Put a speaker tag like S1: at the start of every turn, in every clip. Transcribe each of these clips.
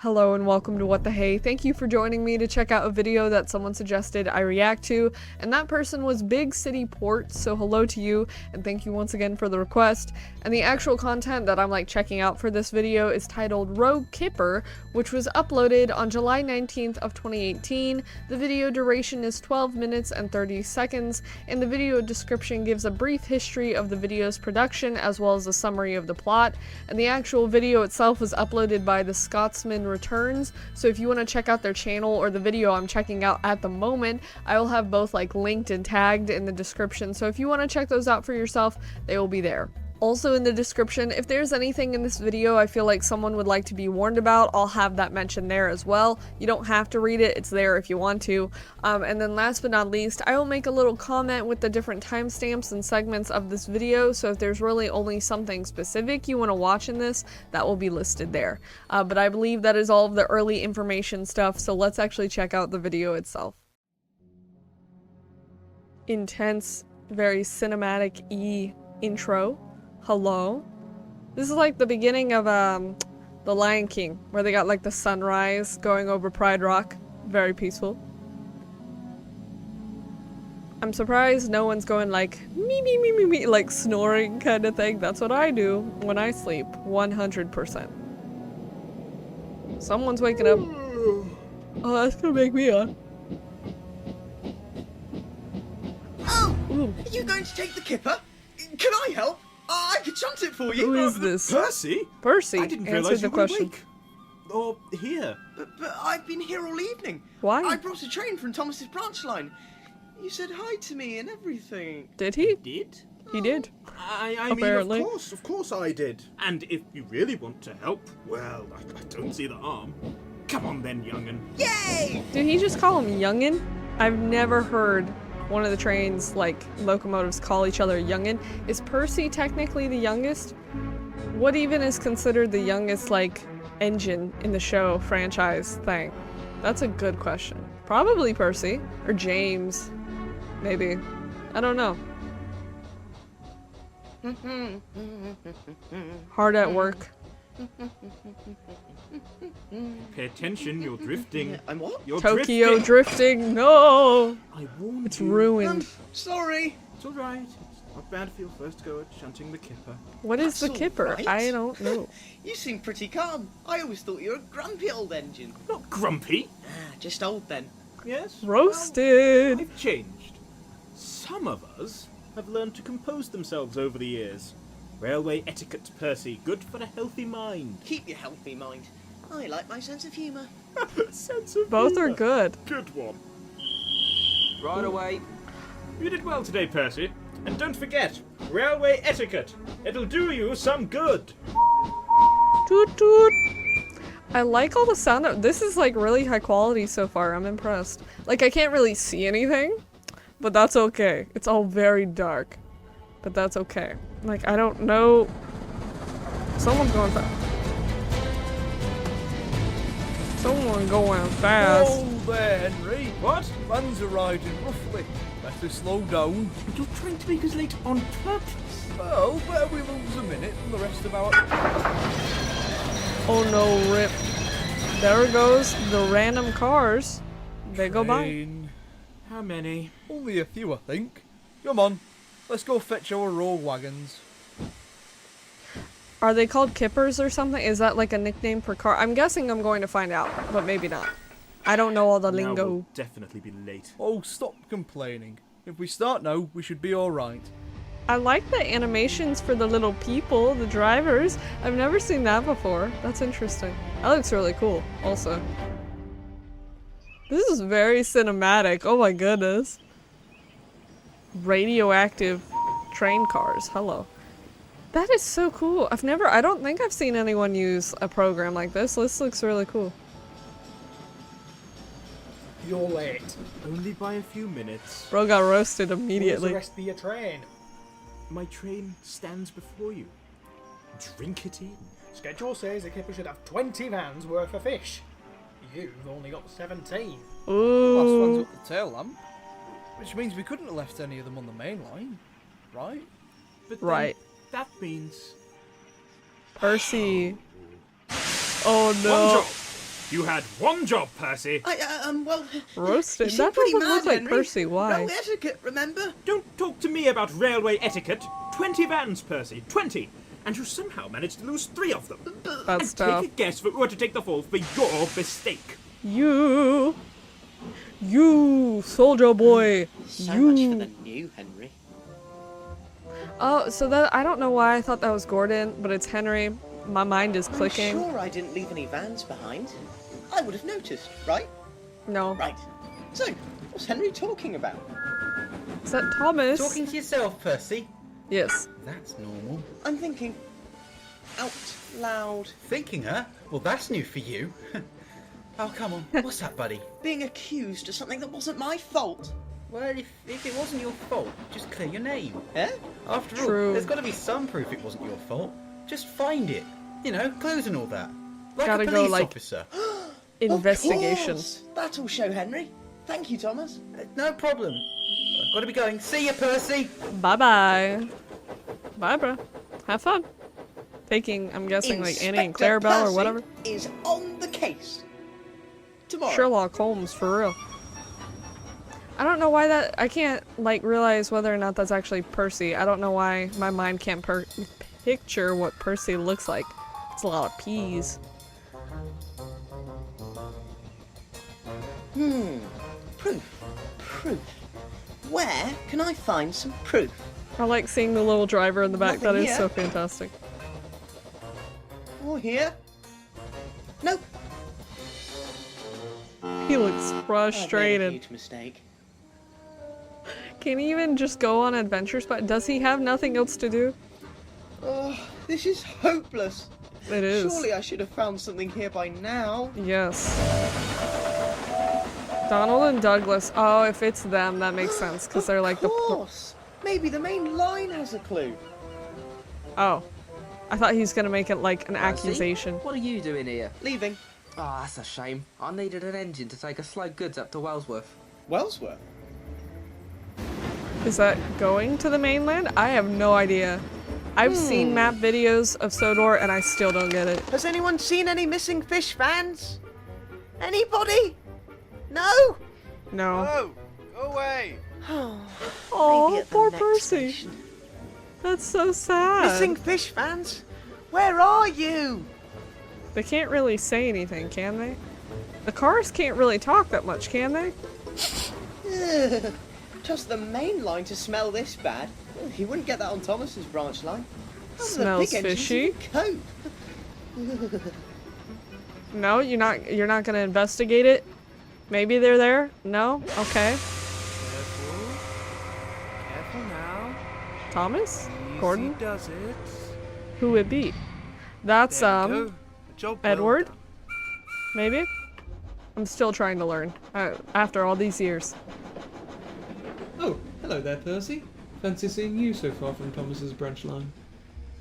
S1: Hello and welcome to What the Hey. Thank you for joining me to check out a video that someone suggested I react to, and that person was Big City Ports, so hello to you, and thank you once again for the request. And the actual content that I'm checking out for this video is titled Rogue Kipper, which was uploaded on July 19th of 2018. The video duration is 12 minutes and 30 seconds, and the video description gives a brief history of the video's production as well as a summary of the plot, and the actual video itself was uploaded by TheScotsmanReturns, so if you want to check out their channel or the video I'm checking out at the moment, I will have both linked and tagged in the description, so if you want to check those out for yourself, they will be there. Also in the description, if there's anything in this video I feel like someone would like to be warned about, I'll have that mentioned there as well. You don't have to read it, it's there if you want to. And then last but not least, I will make a little comment with the different timestamps and segments of this video, so if there's really only something specific you want to watch in this, that will be listed there. But I believe that is all of the early information stuff, so let's actually check out the video itself. Intense, very cinematic-y intro. Hello? This is like the beginning of The Lion King, where they got the sunrise going over Pride Rock. Very peaceful. I'm surprised no one's going me me me me me, snoring kind of thing. That's what I do when I sleep, 100%. Someone's waking up. Oh, that's gonna make me on.
S2: Oh!
S1: Ooh.
S2: Are you going to take the Kipper? Can I help? I could chant it for you.
S1: Who is this?
S3: Percy?
S1: Percy,
S3: I didn't
S1: answer
S3: realize
S1: the
S3: you were
S1: question.
S3: awake. Or here.
S2: But I've been here all evening.
S1: Why?
S2: I brought a train from Thomas's branch line. You said hi to me and everything.
S1: Did he?
S3: Did?
S1: He did.
S3: I
S1: Apparently.
S3: mean, of course I did. And if you really want to help, well, I don't see the harm. Come on then, young'un.
S2: Yay!
S1: Did he just call him youngin? I've never heard one of the trains, locomotives call each other youngin. Is Percy technically the youngest? What even is considered the youngest, engine in the show franchise thing? That's a good question. Probably Percy. Or James. Maybe. I don't know. Hard at work.
S3: Pay attention, you're drifting.
S2: I'm what?
S3: You're
S1: Tokyo drifting. No!
S3: I warned
S1: It's
S3: you.
S1: ruined.
S2: Sorry.
S3: It's alright. It's not bad for your first go at shunting the Kipper.
S1: What is the
S2: That's
S1: Kipper?
S2: alright.
S1: I don't know.
S2: You seem pretty calm. I always thought you were a grumpy old engine.
S3: Not grumpy.
S2: Just old then.
S3: Yes?
S1: Roasted!
S3: Well, I've changed. Some of us have learned to compose themselves over the years. Railway etiquette, Percy. Good for a healthy mind.
S2: Keep your healthy mind. I like my sense of humour.
S3: Sense of
S1: Both are
S3: humour.
S1: good.
S3: Good one.
S2: Right away.
S3: You did well today, Percy. And don't forget, railway etiquette. It'll do you some good.
S1: Toot toot! I like all the sound of this is really high quality so far. I'm impressed. I can't really see anything, but that's okay. It's all very dark, but that's okay. I don't know. Someone's going fast. Someone going fast.
S4: Oh there, Henry.
S3: What?
S4: Fans are riding roughly. Better slow down.
S3: You're trying to make us late on purpose.
S4: Well, better we lose a minute than the rest of our...
S1: Oh no, rip. There goes the random cars. They go by.
S4: Train.
S3: How many?
S4: Only a few, I think. Come on, let's go fetch our road wagons.
S1: Are they called Kippers or something? Is that a nickname per car? I'm guessing I'm going to find out, but maybe not. I don't know all the
S3: Now
S1: lingo.
S3: we'll definitely be late.
S4: Oh, stop complaining. If we start now, we should be alright.
S1: I like the animations for the little people, the drivers. I've never seen that before. That's interesting. That looks really cool, also. This is very cinematic. Oh my goodness. Radioactive train cars. Hello. That is so cool. I don't think I've seen anyone use a program like this. This looks really cool.
S5: You're late.
S3: Only by a few minutes.
S1: Bro got roasted
S5: Where's
S1: immediately.
S5: the rest of your train?
S3: My train stands before you. Drink it in.
S5: Schedule says the Kipper should have 20 vans worth of fish. You've only got 17.
S4: Last one's
S1: Ooh.
S4: up the tail lamp. Which means we couldn't have left any of them on the main line. Right?
S3: But then
S1: Right.
S3: that means...
S1: Percy. Oh
S3: One
S1: no.
S3: drop. You had one job, Percy.
S2: Well...
S1: Roasted?
S2: You seem
S1: That
S2: pretty
S1: doesn't
S2: mad,
S1: look like
S2: Henry.
S1: Percy. Why?
S2: Railway etiquette, remember?
S3: Don't talk to me about railway etiquette. 20 vans, Percy. 20. And you somehow managed to lose 3 of them.
S1: That's
S3: and
S1: tough.
S3: take a guess who were to take the fall for your mistake.
S1: You, soldier boy.
S6: So
S1: you.
S6: much for the new Henry.
S1: Oh, so that I don't know why I thought that was Gordon, but it's Henry. My mind is clicking.
S6: I'm sure I didn't leave any vans behind. I would have noticed, right?
S1: No.
S6: Right. So, what's Henry talking about?
S1: Is that Thomas?
S7: Talking to yourself, Percy?
S1: Yes.
S7: That's normal.
S6: I'm thinking out loud.
S7: Thinking, huh? Well, that's new for you. Oh, come on. What's that, buddy?
S6: Being accused of something that wasn't my fault.
S7: Well, if it wasn't your fault, just clear your name.
S6: Eh?
S7: After all,
S1: True.
S7: there's got to be some proof it wasn't your fault. Just find it. You know, clues and all that. Like
S1: Gotta
S7: a
S1: go,
S7: police
S1: like-
S7: officer.
S1: Investigation.
S6: Of course. That'll show Henry. Thank you, Thomas.
S7: No problem. I've got to be going. See you, Percy.
S1: Bye bye. Bye, bro. Have fun. Taking, I'm guessing, like Annie and
S6: Inspector
S1: Clarabelle or
S6: Percy
S1: whatever.
S6: is on the case. Tomorrow.
S1: Sherlock Holmes, for real. I don't know why that. I can't, like, realize whether or not that's actually Percy. I don't know why my mind can't picture what Percy looks like. It's a lot of peas.
S6: Proof. Where can I find some proof?
S1: I like seeing the little driver in the back.
S6: Nothing
S1: That is
S6: here.
S1: so fantastic.
S6: Or here? Nope.
S1: He looks
S6: I've made a
S1: frustrated.
S6: huge mistake.
S1: Can he even just go on adventures? But does he have nothing else to do?
S6: Oh, this is hopeless.
S1: It is.
S6: Surely I should have found something here by now.
S1: Yes. Donald and Douglas. Oh, if it's them, that makes sense because they're like
S6: Of
S1: the.
S6: course. Maybe the main line has a clue.
S1: Oh, I thought he was gonna make it like an accusation.
S8: What are you doing here?
S6: Leaving.
S8: Ah, that's a shame. I needed an engine to take a slow goods up to Wellsworth.
S6: Wellsworth.
S1: Is that going to the mainland? I have no idea. I've seen map videos of Sodor and I still don't get it.
S6: Has anyone seen any missing fish fans? Anybody? No?
S1: No.
S4: Oh, go away.
S6: Maybe
S1: Oh,
S6: at the
S1: poor
S6: next
S1: Percy.
S6: station.
S1: That's so sad.
S6: Missing fish fans? Where are you?
S1: They can't really say anything, can they? The cars can't really talk that much, can they?
S6: Ugh. Just the main line to smell this bad. You wouldn't get that on Thomas's branch line. How do the
S1: Smells
S6: big engines
S1: fishy.
S6: even cope?
S1: No, you're not gonna investigate it? Maybe they're there? No? Okay.
S4: Careful now.
S1: Thomas?
S4: Easy
S1: Gordon?
S4: does it.
S1: Who would it be? That's
S4: There you go. Job well
S1: Edward?
S4: done.
S1: Maybe? I'm still trying to learn. After all these years.
S9: Oh, hello there, Percy. Fancy seeing you so far from Thomas's branch line.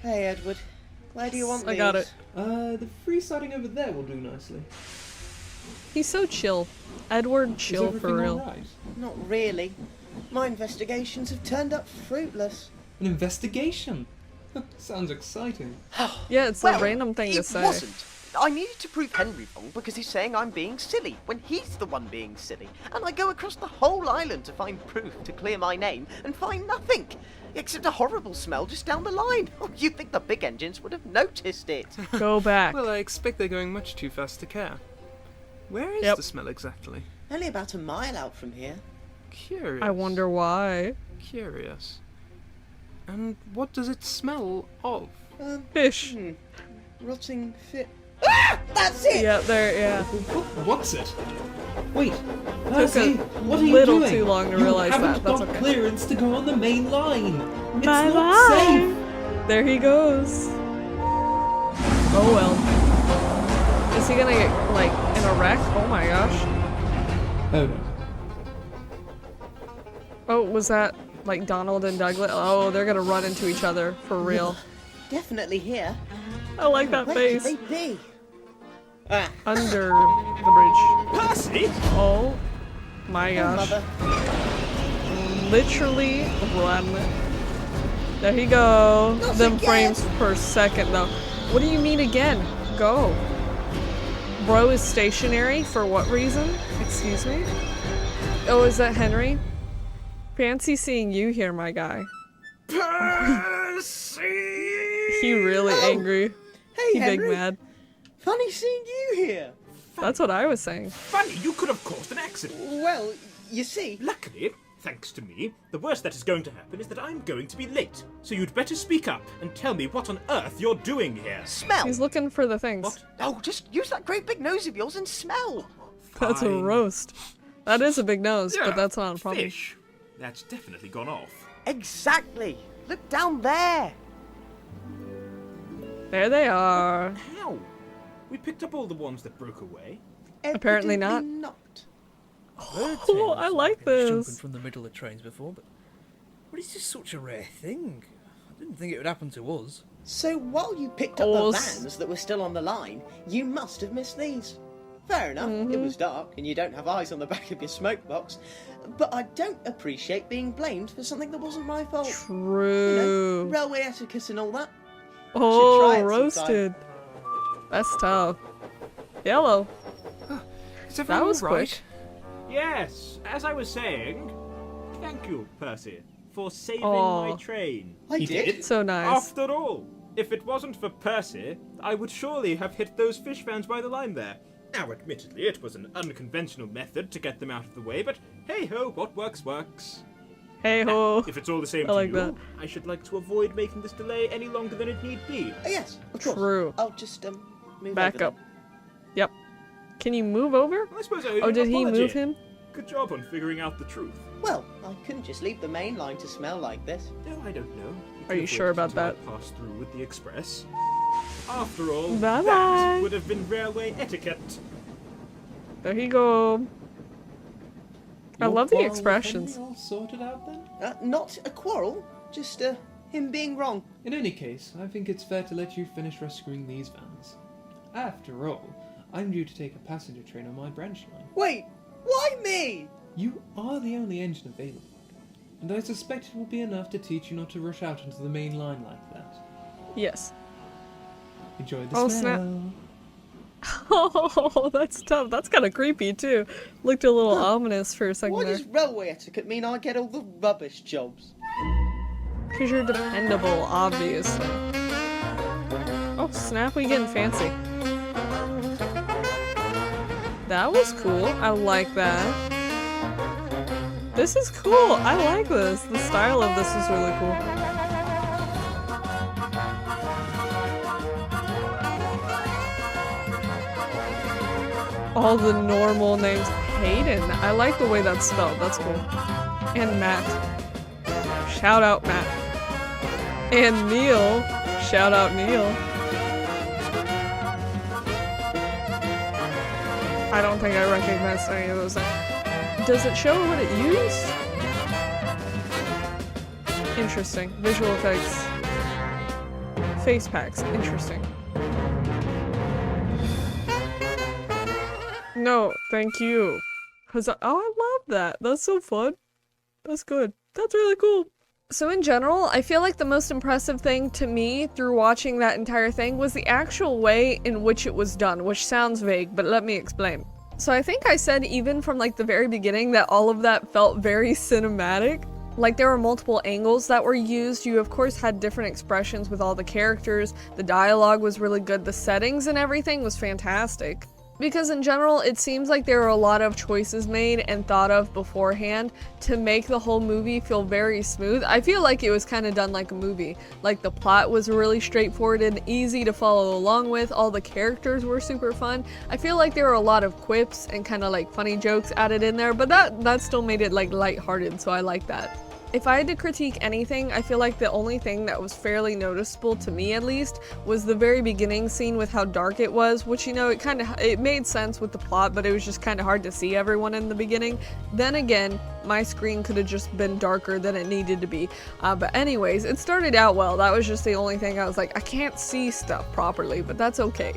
S6: Hey, Edward. Where do you want
S1: I got
S6: these?
S1: it.
S9: The free siding over there will do nicely.
S1: He's so chill. Edward
S9: Is
S1: chill
S9: everything
S1: for real.
S9: alright?
S6: Not really. My investigations have turned up fruitless.
S9: An investigation? Sounds exciting.
S1: Yeah, it's a random thing to
S10: it
S1: say.
S10: wasn't. I needed to prove Henry wrong because he's saying I'm being silly when he's the one being silly. And I go across the whole island to find proof to clear my name and find nothing. Except a horrible smell just down the line. Oh, you'd think the big engines would have noticed it.
S1: Go back.
S4: Well, I expect they're going much too fast to care. Where is
S1: Yep.
S4: the smell exactly?
S6: Only about a mile out from here.
S4: Curious.
S1: I wonder why.
S4: Curious. And what does it smell of?
S1: Fish.
S6: Rotting fit. Ah! That's it!
S1: Yeah, there, yeah.
S9: What's it? Wait,
S1: Took
S9: Percy,
S1: a
S9: what are you
S1: little
S9: doing?
S1: too long to
S9: you
S1: realize
S9: haven't
S1: that. That's
S9: got
S1: okay.
S9: clearance to go on the main line. It's
S1: Bye
S9: not
S1: bye.
S9: safe.
S1: There he goes. Oh well. Is he gonna get, like, in a wreck? Oh my gosh.
S9: Oh no.
S1: Oh, was that, like, Donald and Douglas? Oh, they're gonna run into each other, for real.
S6: Definitely here.
S1: I like that
S6: Where
S1: face.
S6: could they be? Ah,
S1: Under the bridge.
S3: Percy!
S1: Oh my gosh.
S6: mother.
S1: Literally run. There he go.
S6: Not
S1: Them
S6: again.
S1: frames per second though. What do you mean again? Go. Bro is stationary for what reason? Excuse me? Oh, is that Henry? Fancy seeing you here, my guy.
S2: Percy!
S1: He really angry.
S6: Hey,
S1: He
S6: Henry.
S1: big mad.
S6: Funny seeing you here.
S1: That's what I was saying.
S3: Funny, you could have caused an accident.
S6: Well, you see...
S3: Luckily, thanks to me, the worst that is going to happen is that I'm going to be late. So you'd better speak up and tell me what on earth you're doing here.
S10: Smell.
S1: He's looking for the things.
S3: What?
S10: Oh, just use that great big nose of yours and smell.
S1: That's a
S3: Fine.
S1: roast. That is a big nose, but that's not a problem.
S3: Fish. That's definitely gone off.
S10: Exactly. Look down there.
S1: There they are.
S3: How? We picked up all the ones that broke away.
S1: Apparently not.
S6: Evidently not.
S1: Oh, I like
S4: Jumping
S1: this.
S4: from the middle of trains before, but it's just such a rare thing. I didn't think it would happen to us.
S6: So while you picked up
S1: Oh,
S6: the vans that were still on the line, you must have missed these. Fair enough, it was dark and you don't have eyes on the back of your smoke box, but I don't appreciate being blamed for something that wasn't my fault.
S1: True.
S6: You know, railway etiquette and all that.
S1: Oh,
S6: try it sometime.
S1: roasted. That's tough. Yellow. That was quick.
S3: Yes, as I was saying, thank you, Percy, for saving
S1: Aw.
S3: my train.
S6: I did.
S1: So nice.
S3: After all, if it wasn't for Percy, I would surely have hit those fish vans by the line there. Now, admittedly, it was an unconventional method to get them out of the way, but hey-ho, what works, works.
S1: Hey ho.
S3: If it's all the same
S1: I
S3: to
S1: like
S3: you,
S1: that.
S3: I should like to avoid making this delay any longer than it need be.
S6: Oh, yes, of course.
S1: True.
S6: I'll just move
S1: Back
S6: over
S1: up. Yep. Can you move over?
S3: I suppose I owe you
S1: Oh,
S3: an
S1: did he
S3: apology.
S1: move him?
S3: Good job on figuring out the truth.
S6: Then. Well, I couldn't just leave the main line to smell like this.
S3: No, I don't know.
S1: Are you sure about that?
S3: Pass through with the express. After all,
S1: Bye-bye.
S3: that would have been railway etiquette.
S1: There he go. I
S9: Your
S1: love the
S9: quarrel with
S1: expressions.
S9: Henry all sorted out then?
S6: Not a quarrel, just him being wrong.
S9: In any case, I think it's fair to let you finish rescuing these vans. After all, I'm due to take a passenger train on my branch line.
S6: Wait, why me?
S9: You are the only engine available, and I suspect it will be enough to teach you not to rush out into the main line like that.
S1: Yes.
S9: Enjoy the
S1: Oh,
S9: smell.
S1: snap. Oh, that's tough. That's kind of creepy too. Looked a little ominous for a second
S6: Why
S1: there.
S6: does railway etiquette mean I get all the rubbish jobs?
S1: Because you're dependable, obviously. Oh, snap, we getting fancy. That was cool. I like that. This is cool. I like this. The style of this is really cool. All the normal names. Hayden. I like the way that's spelled. That's cool. And Matt. Shout out Matt. And Neil. Shout out Neil. I don't think I recognized any of those. Does it show what it used? Interesting. Visual effects. Face packs. Interesting. No, thank you. Cause I love that. That's so fun. That's good. That's really cool. So in general, I feel like the most impressive thing to me through watching that entire thing was the actual way in which it was done, which sounds vague, but let me explain. So I think I said even from like the very beginning that all of that felt very cinematic. Like there were multiple angles that were used. You of course had different expressions with all the characters. The dialogue was really good. The settings and everything was fantastic. Because in general, it seems like there were a lot of choices made and thought of beforehand to make the whole movie feel very smooth. I feel like it was kind of done like a movie. Like the plot was really straightforward and easy to follow along with. All the characters were super fun. I feel like there were a lot of quips and kind of like funny jokes added in there, but that still made it like lighthearted, so I like that. If I had to critique anything, I feel like the only thing that was fairly noticeable to me at least was the very beginning scene with how dark it was, which, you know, it made sense with the plot, but it was just kind of hard to see everyone in the beginning. Then again, my screen could have just been darker than it needed to be. But anyways, it started out well. That was just the only thing I was like, I can't see stuff properly, but that's okay.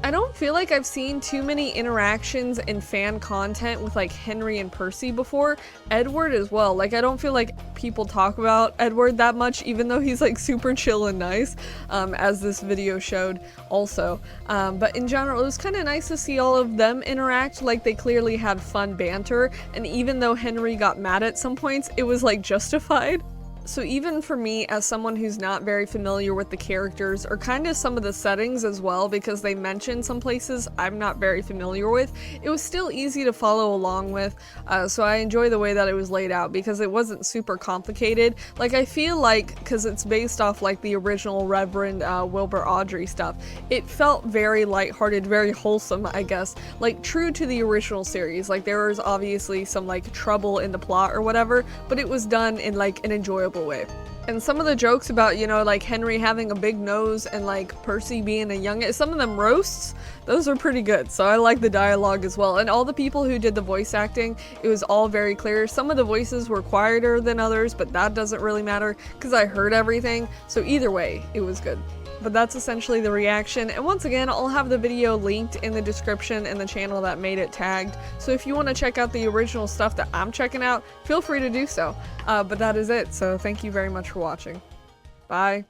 S1: I don't feel like I've seen too many interactions and fan content with like Henry and Percy before. Edward as well. Like I don't feel like people talk about Edward that much, even though he's like super chill and nice, as this video showed also. But in general, it was kind of nice to see all of them interact. Like they clearly had fun banter, and even though Henry got mad at some points, it was like justified. So even for me, as someone who's not very familiar with the characters or kind of some of the settings as well, because they mentioned some places I'm not very familiar with, it was still easy to follow along with. So I enjoy the way that it was laid out because it wasn't super complicated. Like I feel like, because it's based off like the original Reverend Wilbur Awdry stuff, it felt very lighthearted, very wholesome, I guess, like true to the original series. Like there was obviously some like trouble in the plot or whatever, but it was done in like an enjoyable way. And some of the jokes about, you know, like Henry having a big nose and like Percy being a young, some of them roasts, those are pretty good. So I like the dialogue as well. And all the people who did the voice acting, it was all very clear. Some of the voices were quieter than others, but that doesn't really matter because I heard everything. So either way, it was good. But that's essentially the reaction, and once again, I'll have the video linked in the description and the channel that made it tagged, so if you want to check out the original stuff that I'm checking out, feel free to do so. But that is it, so thank you very much for watching. Bye.